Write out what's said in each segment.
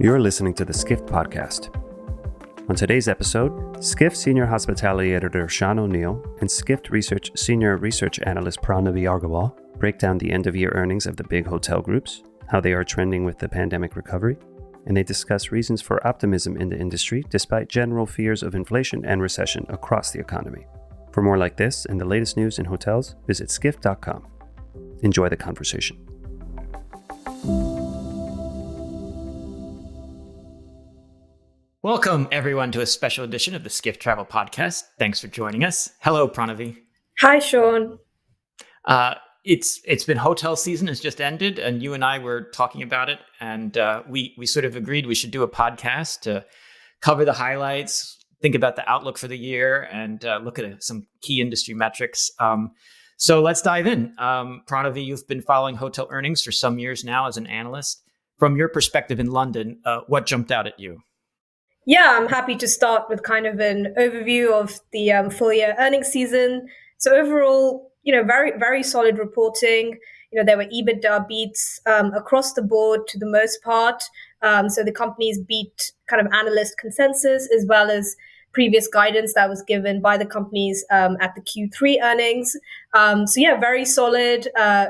You're listening to the Skift Podcast. On today's episode, Skift Senior Hospitality Editor Sean O'Neill and Skift Research Senior Research Analyst Pranavi Agarwal break down the end-of-year earnings of the big hotel groups, how they are trending with the pandemic recovery, and they discuss reasons for optimism in the industry despite general fears of inflation and recession across the economy. For more like this and the latest news in hotels, visit skift.com. Enjoy the conversation. Welcome, everyone, to a special edition of the Skift Travel Podcast. Thanks for joining us. Hello, Pranavi. Hi, Sean. It's been hotel season has just ended, and you and I were talking about it, and we sort of agreed we should do a podcast to cover the highlights, think about the outlook for the year, and look at some key industry metrics. So let's dive in. Pranavi, you've been following hotel earnings for some years now as an analyst. From your perspective in London, what jumped out at you? Yeah, I'm happy to start with kind of an overview of the full year earnings season. So overall, very, very solid reporting. There were EBITDA beats across the board to the most part. So the companies beat kind of analyst consensus as well as previous guidance that was given by the companies at the Q3 earnings. Very solid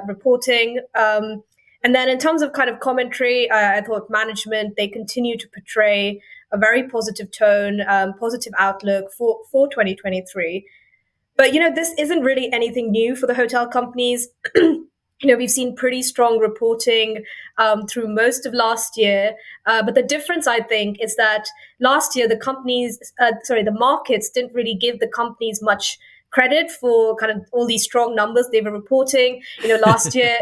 reporting. And then in terms of kind of commentary, I thought management, they continue to portray a very positive tone, positive outlook for 2023. But, this isn't really anything new for the hotel companies. We've seen pretty strong reporting through most of last year. But the difference, I think, is that last year, the markets didn't really give the companies much credit for kind of all these strong numbers they were reporting. Last year,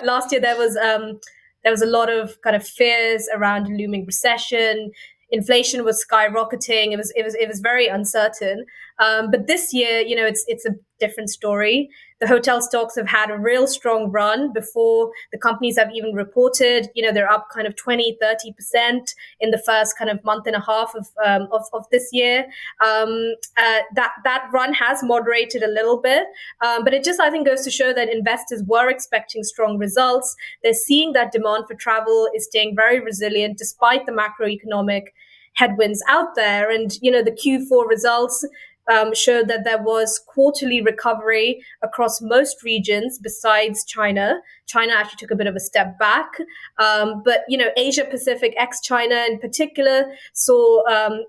last year there was a lot of kind of fears around looming recession. Inflation was skyrocketing. It was very uncertain. But this year, it's a different story. The hotel stocks have had a real strong run before the companies have even reported. They're up kind of 20-30% in the first kind of month and a half of this year. That run has moderated a little bit, but it just, I think, goes to show that investors were expecting strong results. They're seeing that demand for travel is staying very resilient despite the macroeconomic headwinds out there. And, the Q4 results showed that there was quarterly recovery across most regions besides China. China actually took a bit of a step back. But Asia Pacific ex-China in particular saw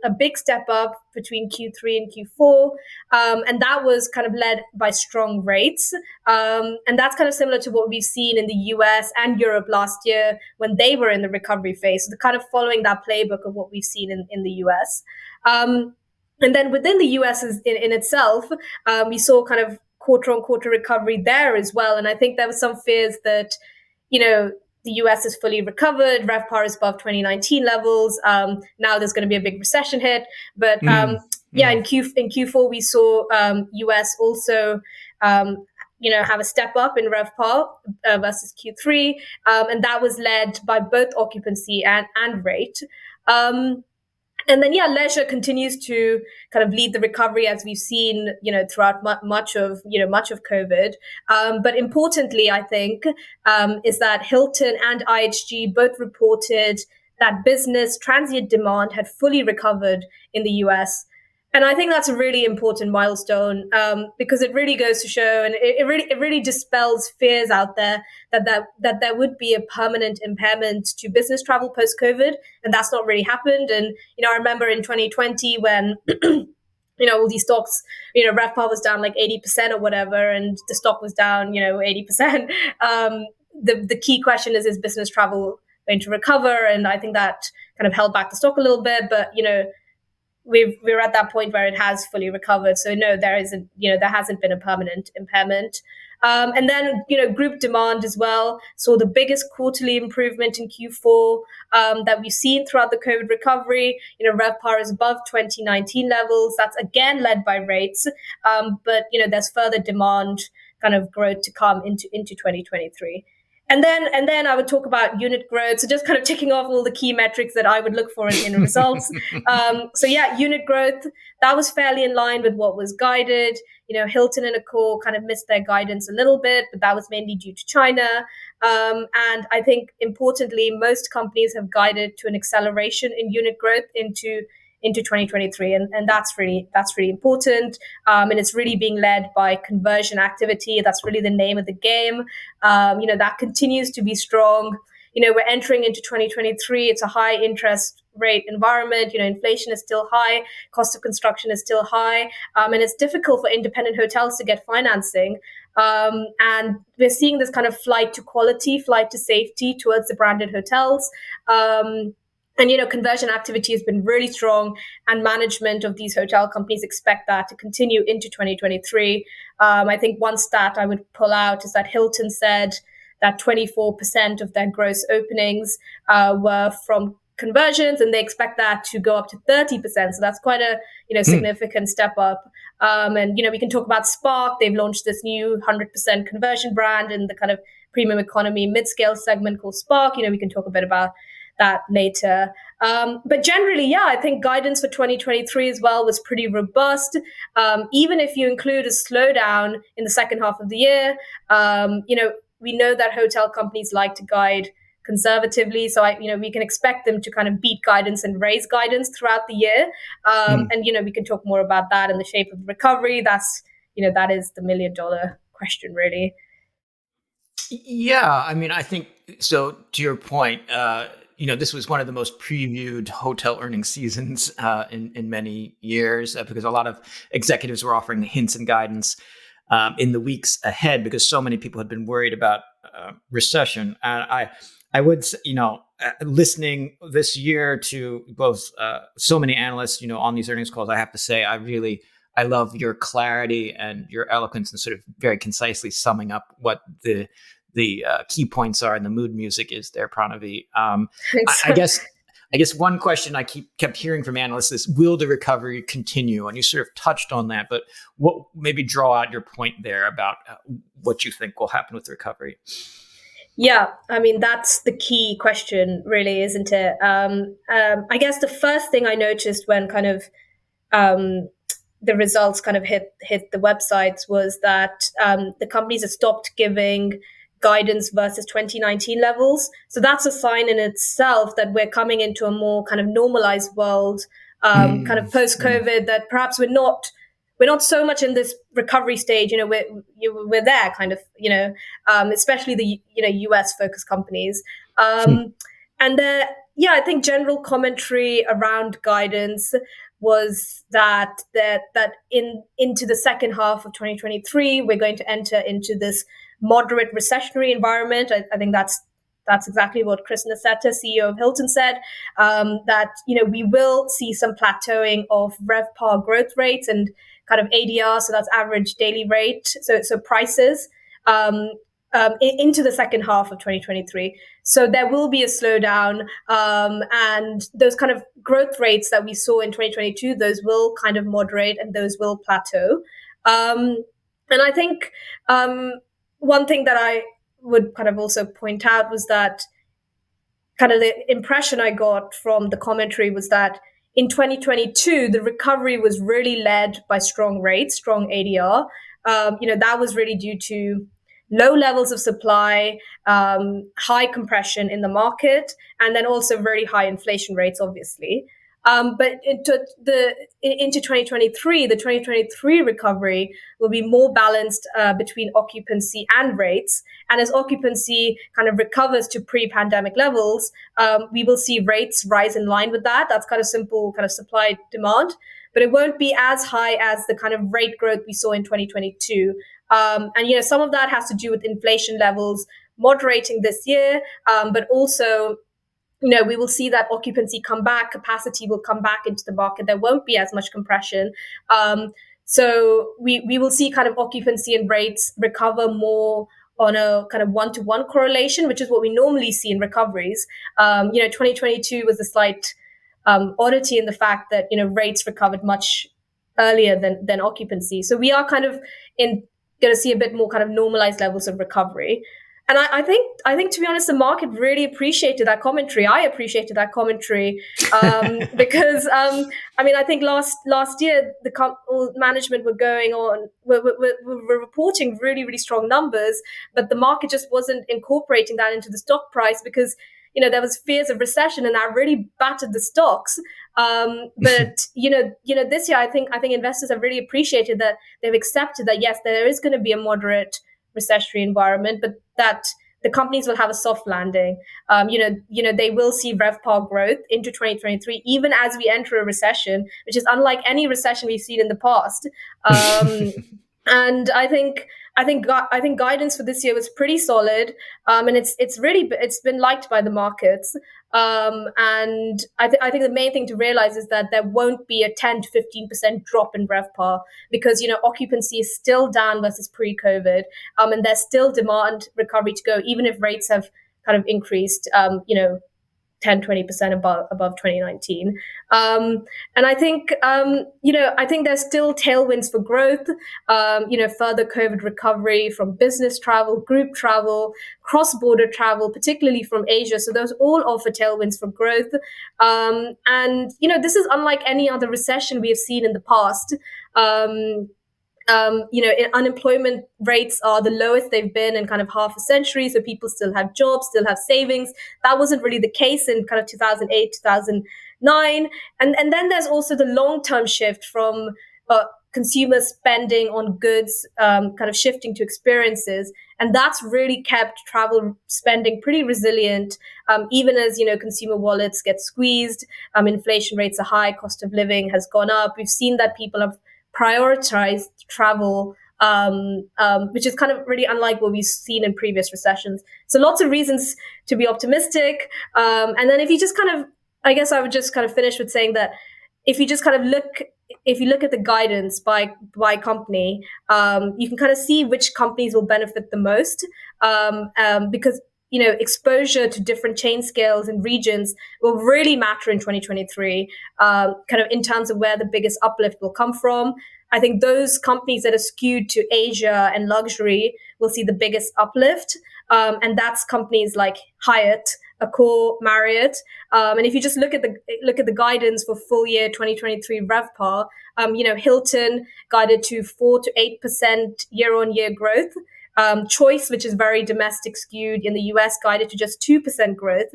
a big step up between Q3 and Q4. And that was kind of led by strong rates. And that's kind of similar to what we've seen in the US and Europe last year when they were in the recovery phase. So they're kind of following that playbook of what we've seen in the US. And then within the US in itself, we saw kind of quarter-on-quarter recovery there as well. And I think there were some fears that, the US is fully recovered, RevPAR is above 2019 levels. Now there's going to be a big recession hit. But in Q4, we saw US also, have a step up in RevPAR versus Q3. And that was led by both occupancy and rate. And then, leisure continues to kind of lead the recovery as we've seen, throughout much of COVID. But importantly, I think, is that Hilton and IHG both reported that business transient demand had fully recovered in the US. And I think that's a really important milestone because it really goes to show, and it really dispels fears out there that there would be a permanent impairment to business travel post-COVID, and that's not really happened. And I remember in 2020 when all these stocks, RevPAR was down like 80% or whatever, and the stock was down 80%. The key question is business travel going to recover? And I think that kind of held back the stock a little bit, but we're at that point where it has fully recovered. So no, there hasn't been a permanent impairment. And then, group demand as well. So the biggest quarterly improvement in Q4 that we've seen throughout the COVID recovery. RevPAR is above 2019 levels. That's again led by rates. But, there's further demand kind of growth to come into 2023. And then I would talk about unit growth. So just kind of ticking off all the key metrics that I would look for in results. Unit growth, that was fairly in line with what was guided. Hilton and Accor kind of missed their guidance a little bit, but that was mainly due to China. And I think importantly, most companies have guided to an acceleration in unit growth into 2023, and that's really important, and it's really being led by conversion activity. That's really the name of the game. That continues to be strong. We're entering into 2023. It's a high interest rate environment. Inflation is still high, cost of construction is still high, and it's difficult for independent hotels to get financing. And we're seeing this kind of flight to quality, flight to safety towards the branded hotels. And conversion activity has been really strong, and management of these hotel companies expect that to continue into 2023. I think one stat I would pull out is that Hilton said that 24% of their gross openings were from conversions, and they expect that to go up to 30%. So that's quite a significant step up. And we can talk about Spark. They've launched this new 100% conversion brand in the kind of premium economy mid-scale segment called Spark. We can talk a bit about that later. But generally, I think guidance for 2023 as well was pretty robust. Even if you include a slowdown in the second half of the year, we know that hotel companies like to guide conservatively. So we can expect them to kind of beat guidance and raise guidance throughout the year. And we can talk more about that in the shape of recovery. That is the $1 million question, really. Yeah, I mean, I think so. To your point, this was one of the most previewed hotel earnings seasons in many years because a lot of executives were offering hints and guidance in the weeks ahead because so many people had been worried about recession. And I would, listening this year to both so many analysts, on these earnings calls, I have to say, I love your clarity and your eloquence and sort of very concisely summing up what the key points are and the mood music is there, Pranavi. I guess one question I kept hearing from analysts is, will the recovery continue? And you sort of touched on that, but what maybe draw out your point there about what you think will happen with the recovery? Yeah, I mean, that's the key question, really, isn't it? I guess the first thing I noticed when kind of the results kind of hit the websites was that the companies have stopped giving guidance versus 2019 levels. So that's a sign in itself that we're coming into a more kind of normalized world, kind of post-COVID, that perhaps we're not so much in this recovery stage. We're there kind of, especially the US focused companies. And I think general commentary around guidance was that into the second half of 2023, we're going to enter into this moderate recessionary environment. I think that's exactly what Chris Nassetta, CEO of Hilton, said, that we will see some plateauing of RevPAR growth rates and kind of ADR, so that's average daily rate, so prices, into the second half of 2023. So there will be a slowdown, and those kind of growth rates that we saw in 2022, those will kind of moderate and those will plateau. And I think one thing that I would kind of also point out was that kind of the impression I got from the commentary was that in 2022, the recovery was really led by strong rates, strong ADR. That was really due to low levels of supply, high compression in the market, and then also very high inflation rates, obviously. But into 2023, the 2023 recovery will be more balanced between occupancy and rates. And as occupancy kind of recovers to pre-pandemic levels, we will see rates rise in line with that. That's kind of simple kind of supply demand. But it won't be as high as the kind of rate growth we saw in 2022. And some of that has to do with inflation levels moderating this year, but also we will see that occupancy come back, capacity will come back into the market. There won't be as much compression. So we will see kind of occupancy and rates recover more on a kind of one-to-one correlation, which is what we normally see in recoveries. 2022 was a slight oddity in the fact that, rates recovered much earlier than occupancy. So we are kind of going to see a bit more kind of normalized levels of recovery. And I think to be honest, the market really appreciated that commentary. I appreciated that commentary because I think last year all management were reporting really, really strong numbers, but the market just wasn't incorporating that into the stock price because there was fears of recession, and that really battered the stocks. But this year, I think investors have really appreciated that. They've accepted that yes, there is going to be a moderate recessionary environment, but that the companies will have a soft landing. They will see RevPAR growth into 2023, even as we enter a recession, which is unlike any recession we've seen in the past. And I think guidance for this year was pretty solid, and it's been liked by the markets. And I think the main thing to realize is that there won't be a 10 to 15% drop in RevPAR because occupancy is still down versus pre-COVID, and there's still demand recovery to go, even if rates have kind of increased 10-20% above 2019. And I think I think there's still tailwinds for growth, further COVID recovery from business travel, group travel, cross-border travel, particularly from Asia. So those all offer tailwinds for growth. And this is unlike any other recession we have seen in the past. Unemployment rates are the lowest they've been in kind of half a century. So people still have jobs, still have savings. That wasn't really the case in kind of 2008, 2009. And then there's also the long-term shift from consumer spending on goods, kind of shifting to experiences. And that's really kept travel spending pretty resilient, even as, consumer wallets get squeezed, inflation rates are high, cost of living has gone up. We've seen that people have prioritized travel, which is kind of really unlike what we've seen in previous recessions. So lots of reasons to be optimistic. And then if you just I guess I would just kind of finish with saying that if you just kind of look at the guidance by company, you can kind of see which companies will benefit the most, because exposure to different chain scales and regions will really matter in 2023, kind of in terms of where the biggest uplift will come from. I think those companies that are skewed to Asia and luxury will see the biggest uplift. And that's companies like Hyatt, Accor, Marriott. And if you just look at the guidance for full year 2023 RevPAR, Hilton guided to 4 to 8% year-on-year growth. Choice, which is very domestic skewed in the US, guided to just 2% growth.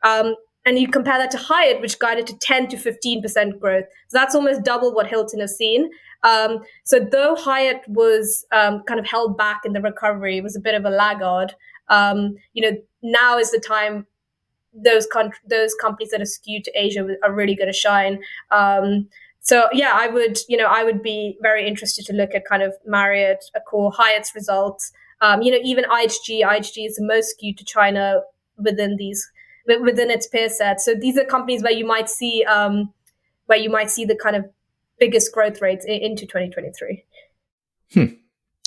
And you compare that to Hyatt, which guided to 10 to 15% growth. So that's almost double what Hilton has seen. So though Hyatt was kind of held back in the recovery, was a bit of a laggard, now is the time those companies that are skewed to Asia are really going to shine. So yeah, I would be very interested to look at kind of Marriott, Accor, Hyatt's results. Even IHG is the most skewed to China within its peer set. So these are companies where you might see the kind of biggest growth rates into 2023.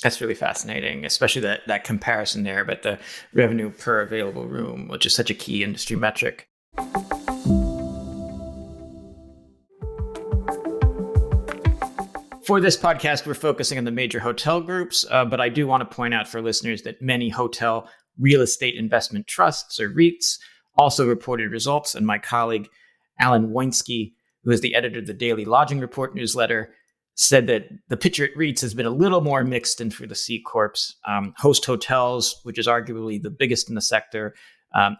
That's really fascinating, especially that comparison there, but the revenue per available room, which is such a key industry metric. For this podcast, we're focusing on the major hotel groups, but I do want to point out for listeners that many hotel real estate investment trusts or REITs also reported results, and my colleague Alan Woinski, who is the editor of the Daily Lodging Report newsletter, said that the picture at REITs has been a little more mixed than for the C Corps. Host Hotels, which is arguably the biggest in the sector,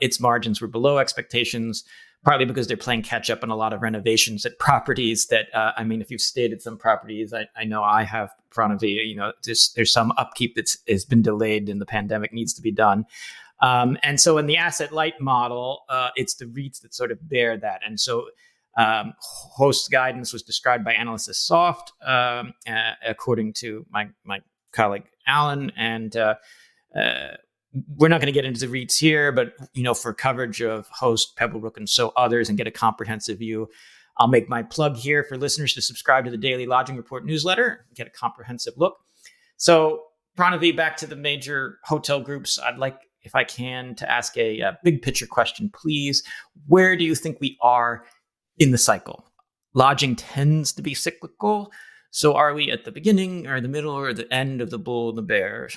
its margins were below expectations, partly because they're playing catch up on a lot of renovations at properties that, if you've stayed at some properties, I know I have, Pranavi, there's some upkeep has been delayed and the pandemic needs to be done. And so in the asset light model, it's the REITs that sort of bear that. And so Host's guidance was described by analysts as soft, according to my colleague Alan. And we're not going to get into the REITs here, but for coverage of Host, Pebblebrook, and so others, and get a comprehensive view, I'll make my plug here for listeners to subscribe to the Daily Lodging Report newsletter, get a comprehensive look. So, Pranavi, back to the major hotel groups. I'd like, if I can, to ask a big picture question, please. Where do you think we are in the cycle? Lodging tends to be cyclical. So are we at the beginning or the middle or the end of the bull and the bear?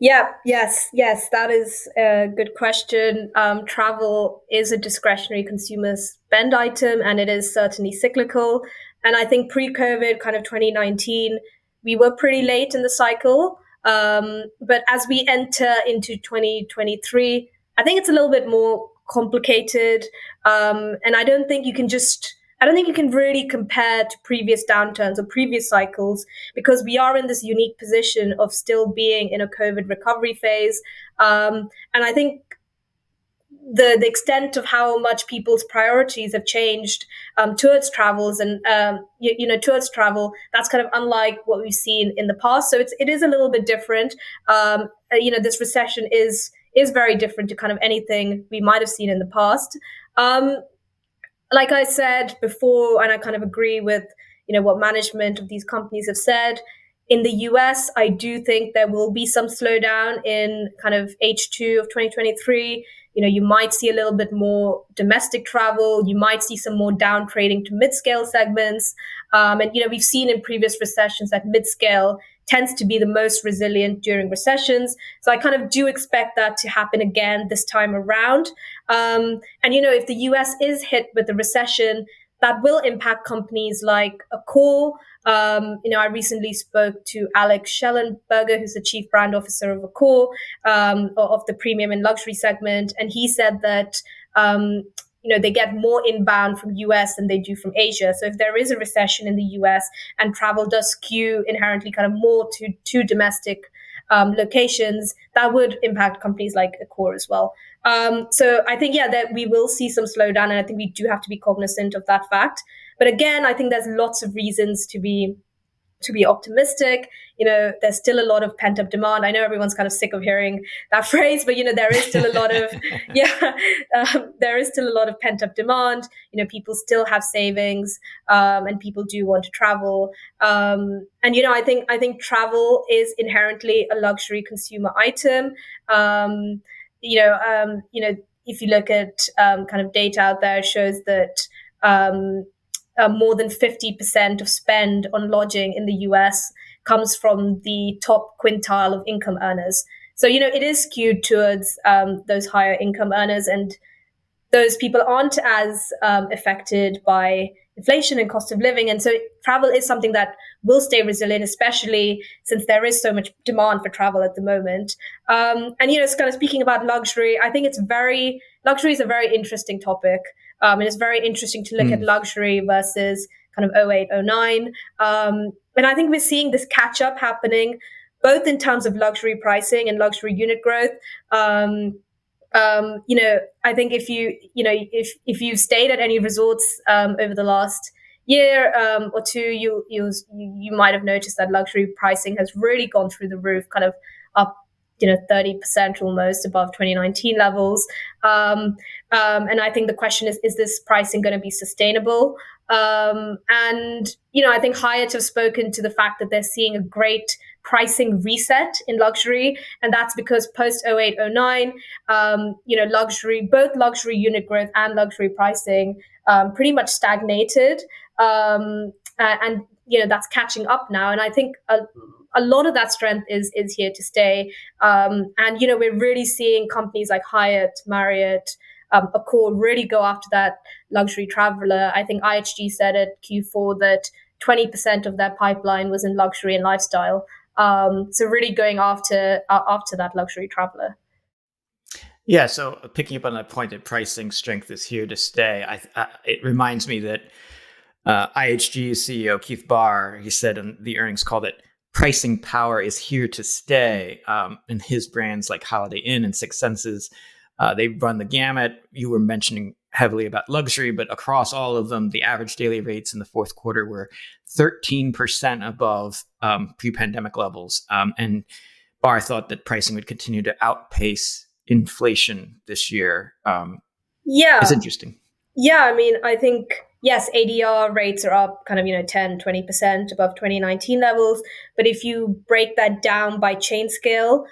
Yes, that is a good question. Travel is a discretionary consumer spend item, and it is certainly cyclical. And I think pre-COVID, kind of 2019, we were pretty late in the cycle. But as we enter into 2023, I think it's a little bit more complicated. And I don't think you can really compare to previous downturns or previous cycles because we are in this unique position of still being in a COVID recovery phase. And I think the extent of how much people's priorities have changed towards travels and towards travel, that's kind of unlike what we've seen in the past. So it is a little bit different. This recession is very different to kind of anything we might have seen in the past. Like I said before, and I kind of agree with what management of these companies have said. In the US, I do think there will be some slowdown in kind of H2 of 2023. You might see a little bit more domestic travel. You might see some more down trading to mid-scale segments. And we've seen in previous recessions that mid-scale tends to be the most resilient during recessions. So I kind of do expect that to happen again this time around. And if the US is hit with a recession, that will impact companies like Accor. I recently spoke to Alex Schellenberger, who's the chief brand officer of Accor, of the premium and luxury segment. And he said that, they get more inbound from US than they do from Asia. So if there is a recession in the US and travel does skew inherently kind of more to domestic locations, that would impact companies like Accor as well. So I think, that we will see some slowdown, and I think we do have to be cognizant of that fact. But again, I think there's lots of reasons to be optimistic. There's still a lot of pent up demand. I know everyone's kind of sick of hearing that phrase, but there is still a lot of there is still a lot of pent up demand. People still have savings, and people do want to travel. And I think travel is inherently a luxury consumer item. If you look at kind of data out there, it shows that more than 50% of spend on lodging in the US comes from the top quintile of income earners. So, it is skewed towards those higher income earners, and those people aren't as affected by inflation and cost of living. And so travel is something that will stay resilient, especially since there is so much demand for travel at the moment. And it's kind of speaking about luxury, I think luxury is a very interesting topic. And it's very interesting to look at luxury versus kind of 08, 09. And I think we're seeing this catch up happening, both in terms of luxury pricing and luxury unit growth. I think if you've stayed at any resorts over the last year or two, you might have noticed that luxury pricing has really gone through the roof, kind of up 30% almost above 2019 levels. And I think the question is this pricing going to be sustainable? And I think Hyatt have spoken to the fact that they're seeing a great pricing reset in luxury, and that's because post 08, 09, both luxury unit growth and luxury pricing pretty much stagnated, and that's catching up now. And I think a lot of that strength is here to stay. And we're really seeing companies like Hyatt, Marriott, Accor really go after that luxury traveler. I think IHG said at Q4 that 20% of their pipeline was in luxury and lifestyle. So really going after that luxury traveler. Yeah. So picking up on that point that pricing strength is here to stay, it reminds me that IHG CEO Keith Barr, he said on the earnings call that pricing power is here to stay. And his brands like Holiday Inn and Six Senses, they run the gamut. You were mentioning heavily about luxury, but across all of them, the average daily rates in the fourth quarter were 13% above pre-pandemic levels. And Barr thought that pricing would continue to outpace inflation this year. It's interesting. Yeah, I mean, I think, yes, ADR rates are up kind of, 10, 20% above 2019 levels. But if you break that down by chain scale,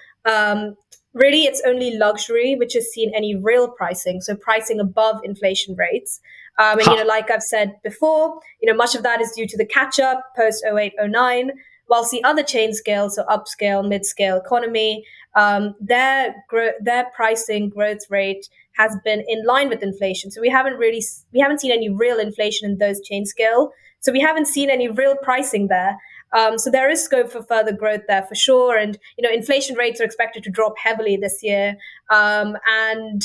really, it's only luxury which has seen any real pricing, so pricing above inflation rates. And, like I've said before, much of that is due to the catch-up post 08, 09, whilst the other chain scales, so upscale, mid-scale economy, their pricing growth rate has been in line with inflation. So we haven't seen any real inflation in those chain scale. So we haven't seen any real pricing there. So there is scope for further growth there for sure. And, inflation rates are expected to drop heavily this year. And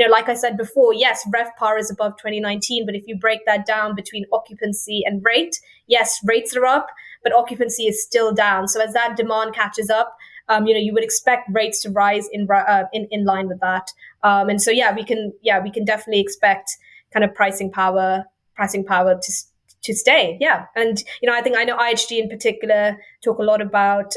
like I said before, yes, RevPAR is above 2019, but if you break that down between occupancy and rate, yes, rates are up, but occupancy is still down. So as that demand catches up, you would expect rates to rise in line with that. And so, we can definitely expect kind of pricing power to stay. Yeah. And, I know IHG in particular talk a lot about,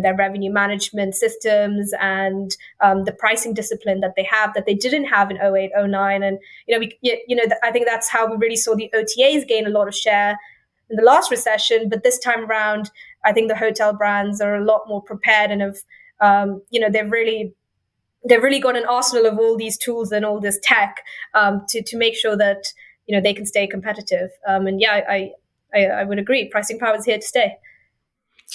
their revenue management systems and the pricing discipline that they have that they didn't have in 08, 09. And, I think that's how we really saw the OTAs gain a lot of share in the last recession. But this time around, I think the hotel brands are a lot more prepared and have, they've really got an arsenal of all these tools and all this tech to make sure that, they can stay competitive. I would agree. Pricing power is here to stay.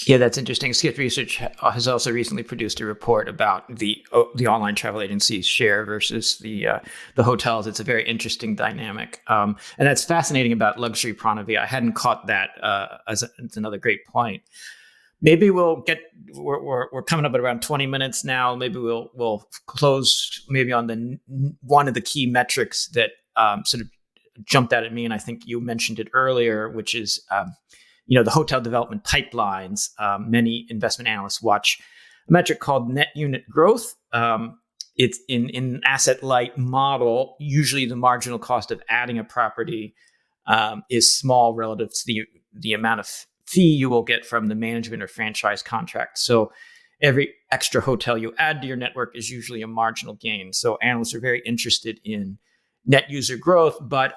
Yeah, that's interesting. Skift Research has also recently produced a report about the online travel agency's share versus the hotels. It's a very interesting dynamic, and that's fascinating about luxury, Pranavi. I hadn't caught that it's another great point. Maybe we'll get. We're coming up at around 20 minutes now. Maybe we'll close maybe on one of the key metrics that sort of jumped out at me, and I think you mentioned it earlier, which is the hotel development pipelines. Many investment analysts watch a metric called net unit growth. It's in an asset-light model. Usually the marginal cost of adding a property is small relative to the amount of fee you will get from the management or franchise contract. So every extra hotel you add to your network is usually a marginal gain. So analysts are very interested in net user growth, but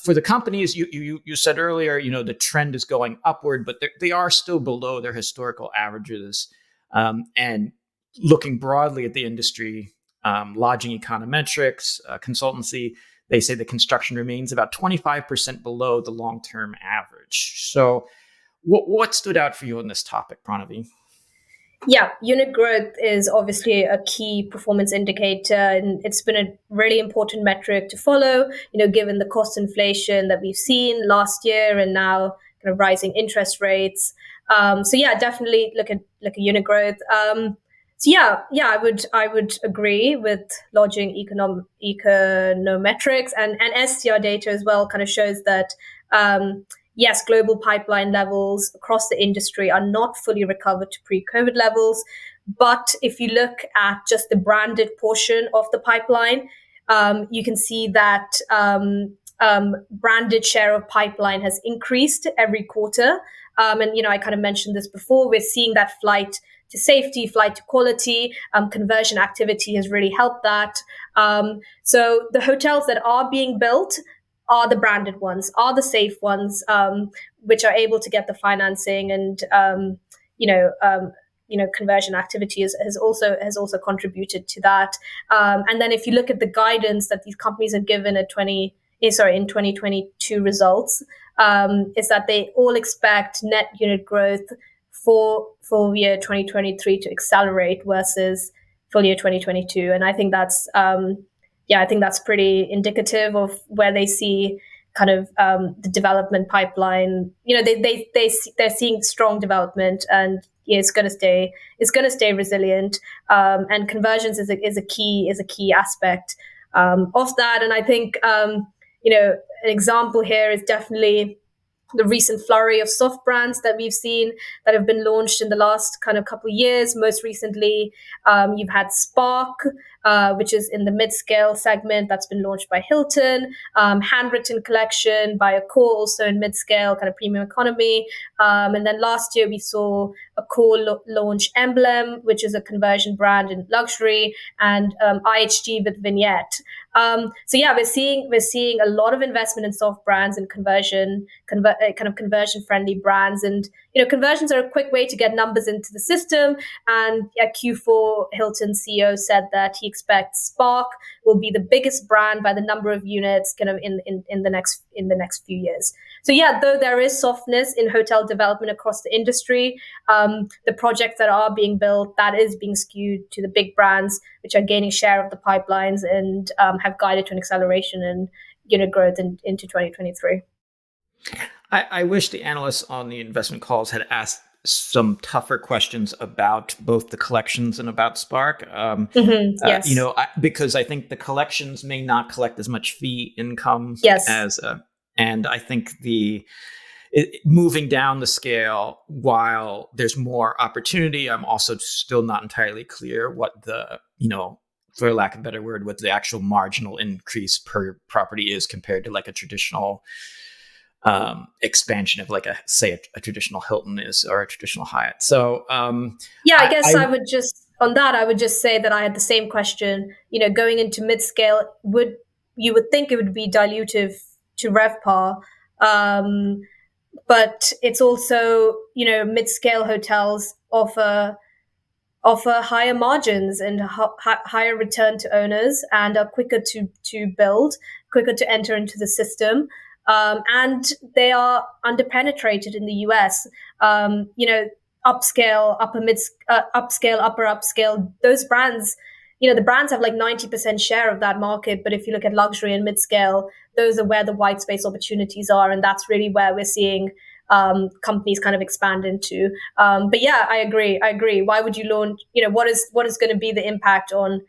for the companies, you said earlier, the trend is going upward, but they are still below their historical averages. And looking broadly at the industry, lodging econometrics, consultancy, they say the construction remains about 25% below the long-term average. So what stood out for you on this topic, Pranavi? Yeah, unit growth is obviously a key performance indicator, and it's been a really important metric to follow, given the cost inflation that we've seen last year and now kind of rising interest rates. Definitely look at unit growth. I would agree with lodging econometrics and STR data as well kind of shows that yes, global pipeline levels across the industry are not fully recovered to pre-COVID levels. But if you look at just the branded portion of the pipeline, you can see that branded share of pipeline has increased every quarter. I kind of mentioned this before. We're seeing that flight to safety, flight to quality, conversion activity has really helped that. So the hotels that are being built are the branded ones, are the safe ones, which are able to get the financing and conversion activity has also contributed to that. And then if you look at the guidance that these companies have given in 2022 results, is that they all expect net unit growth for full year 2023 to accelerate versus full year 2022, and I think that's pretty indicative of where they see kind of the development pipeline. They're seeing strong development, and it's going to stay resilient. And conversions is a key aspect of that. And I think an example here is definitely the recent flurry of soft brands that we've seen that have been launched in the last kind of couple of years. Most recently, you've had Spark, which is in the mid-scale segment that's been launched by Hilton, Handwritten Collection by Accor, also in mid-scale, kind of premium economy. And then last year we saw Accor launch Emblem, which is a conversion brand in luxury, and IHG with Vignette. We're seeing a lot of investment in soft brands and conversion friendly brands, and conversions are a quick way to get numbers into the system. And at Q4, Hilton CEO said that he expects Spark will be the biggest brand by the number of units kind of in the next few years. So yeah, though there is softness in hotel development across the industry, the projects that are being built, that is being skewed to the big brands, which are gaining share of the pipelines and have guided to an acceleration in unit growth into 2023. I wish the analysts on the investment calls had asked some tougher questions about both the collections and about Spark. Yes. Because I think the collections may not collect as much fee income as, and I think moving down the scale, while there's more opportunity, I'm also still not entirely clear what the, for lack of a better word, what the actual marginal increase per property is compared to like a traditional expansion of like a traditional Hilton is or a traditional Hyatt. So I guess I would just say that I had the same question. Going into mid-scale, you would think it would be dilutive to RevPAR, but it's also mid-scale hotels offer higher margins and higher return to owners and are quicker to build, quicker to enter into the system. And they are underpenetrated in the US. Upscale, upper upscale, those brands, the brands have like 90% share of that market. But if you look at luxury and mid-scale, those are where the white space opportunities are. And that's really where we're seeing companies kind of expand into. But yeah, I agree. Why would you launch, what is going to be the impact on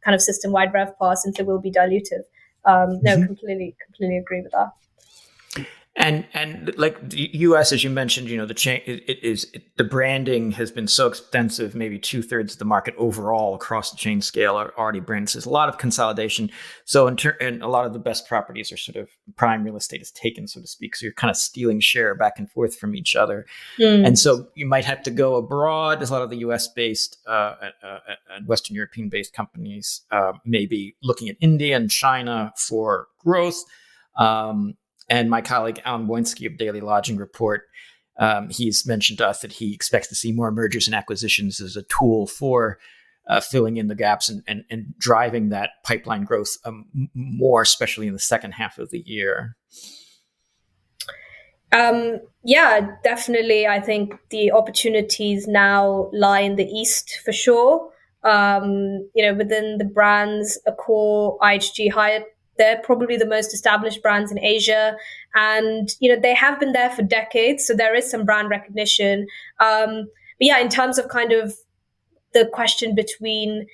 kind of system-wide RevPAR since it will be dilutive? Completely agree with that. And like the U.S., as you mentioned, the branding has been so extensive. Maybe 2/3 of the market overall across the chain scale are already branded. There's a lot of consolidation. So and a lot of the best properties are sort of prime real estate is taken, so to speak. So you're kind of stealing share back and forth from each other. And so you might have to go abroad. There's a lot of the U.S.-based and Western European-based companies maybe looking at India and China for growth. And my colleague, Alan Woinski of Daily Lodging Report, he's mentioned to us that he expects to see more mergers and acquisitions as a tool for filling in the gaps and driving that pipeline growth more, especially in the second half of the year. Yeah, definitely. I think the opportunities now lie in the East for sure. Within the brands, Accor, IHG, Hyatt, they're probably the most established brands in Asia. And, they have been there for decades. So there is some brand recognition. But yeah, in terms of kind of the question between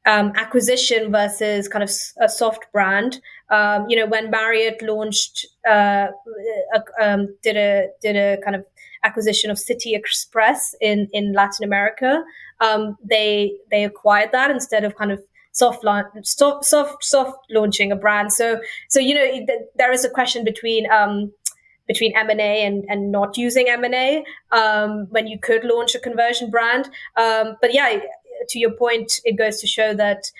acquisition versus kind of a soft brand, when Marriott launched, did a kind of acquisition of City Express in Latin America, they acquired that instead of kind of soft launching a brand. So there is a question between M&A and not using M&A when you could launch a conversion brand. But yeah, to your point, it goes to show that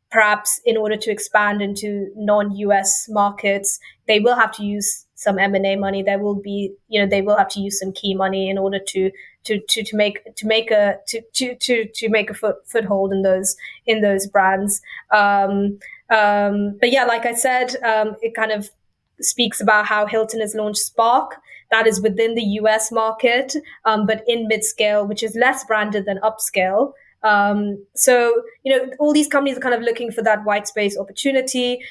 perhaps in order to expand into non-US markets, they will have to use some M&A money. There will be, they will have to use some key money in order to make a foothold in those brands. But yeah, like I said, it kind of speaks about how Hilton has launched Spark. That is within the US market, but in mid-scale, which is less branded than upscale. So, all these companies are kind of looking for that white space opportunity.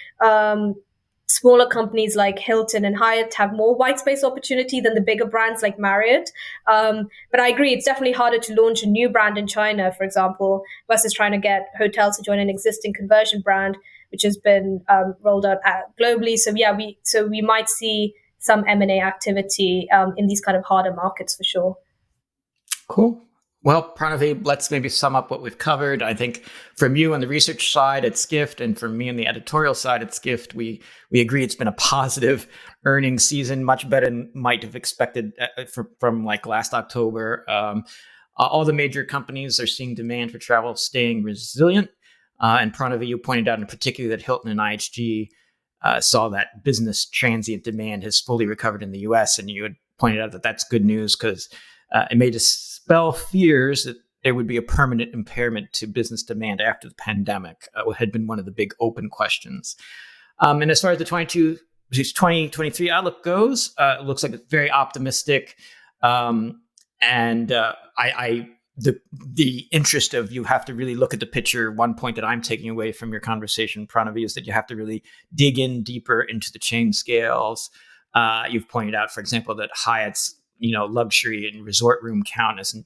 Smaller companies like Hilton and Hyatt have more white space opportunity than the bigger brands like Marriott. But I agree, it's definitely harder to launch a new brand in China, for example, versus trying to get hotels to join an existing conversion brand, which has been rolled out globally. So yeah, we might see some M&A activity in these kind of harder markets for sure. Cool. Well, Pranavi, let's maybe sum up what we've covered. I think from you on the research side at Skift and from me on the editorial side at Skift, we agree it's been a positive earnings season, much better than might have expected from like last October. All the major companies are seeing demand for travel staying resilient. And Pranavi, you pointed out in particular that Hilton and IHG saw that business transient demand has fully recovered in the US. And you had pointed out that that's good news because it may dispel fears that there would be a permanent impairment to business demand after the pandemic, had been one of the big open questions. And as far as the 2023 outlook goes, it looks like it's very optimistic. The interest of you have to really look at the picture. One point that I'm taking away from your conversation, Pranavi, is that you have to really dig in deeper into the chain scales. You've pointed out, for example, that Hyatt's luxury and resort room count is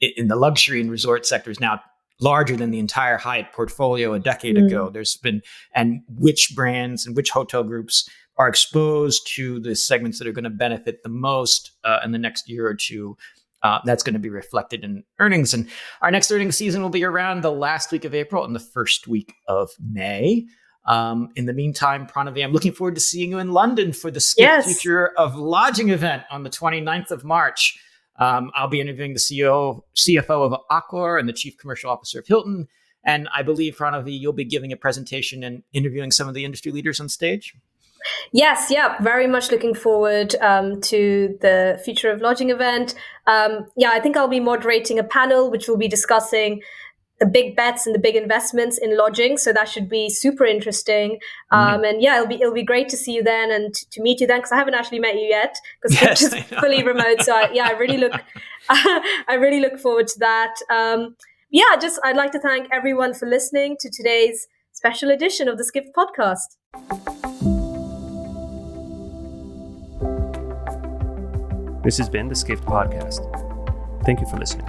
in the luxury and resort sector is now larger than the entire Hyatt portfolio a decade ago. There's been, and which brands and which hotel groups are exposed to the segments that are going to benefit the most in the next year or two. That's going to be reflected in earnings. And our next earnings season will be around the last week of April and the first week of May. In the meantime, Pranavi, I'm looking forward to seeing you in London for the Skift Future of Lodging event on the 29th of March. I'll be interviewing the CFO of Accor and the Chief Commercial Officer of Hilton. And I believe, Pranavi, you'll be giving a presentation and interviewing some of the industry leaders on stage. Yes, yeah, very much looking forward to the Future of Lodging event. I think I'll be moderating a panel which will be discussing the big bets and the big investments in lodging. So that should be super interesting. And yeah, it'll be great to see you then and to meet you then, because I haven't actually met you yet because it's just fully remote. So I really look forward to that. I'd like to thank everyone for listening to today's special edition of the Skift Podcast. This has been the Skift Podcast. Thank you for listening.